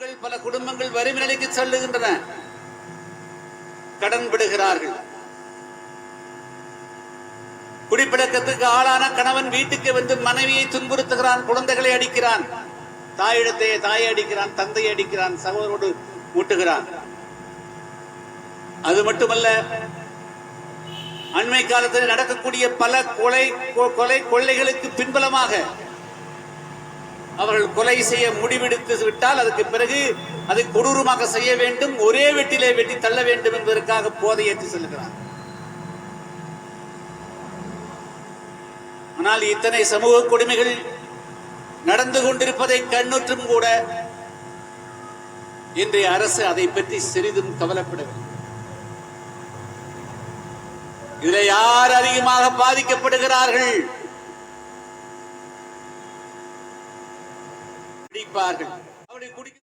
பல குடும்பங்கள் வறுமை நிலைக்கு செல்லுகின்றன, கடன் விடுகிறார்கள். குடிப்பழக்கத்துக்கு ஆளான கணவன் வீட்டுக்கு வந்து மனைவியை துன்புறுத்துகிறான், குழந்தைகளை அடிக்கிறான், தாயை அடிக்கிறான், தந்தையை அடிக்கிறான், சகோதரோடு ஊட்டுகிறான். அது மட்டுமல்ல, அண்மை காலத்தில் நடக்கக்கூடிய பல கொள்ளைகளுக்கு பின்பலமாக அவர்கள் கொலை செய்ய முடிவெடுத்து விட்டால் அதுக்கு பிறகு அதை கொடூரமாக செய்ய வேண்டும், ஒரே வெட்டிலே வெட்டி தள்ள வேண்டும் என்பதற்காக போதை ஏற்றி செல்கிறார். ஆனால் இத்தனை சமூக கொடுமைகள் நடந்து கொண்டிருப்பதை கண்ணுற்றும் கூட இன்றைய அரசு அதை பற்றி சிறிதும் கவலைப்படவில்லை. இதில் யார் அதிகமாக பாதிக்கப்படுகிறார்கள்? குடிப்பார்கள்.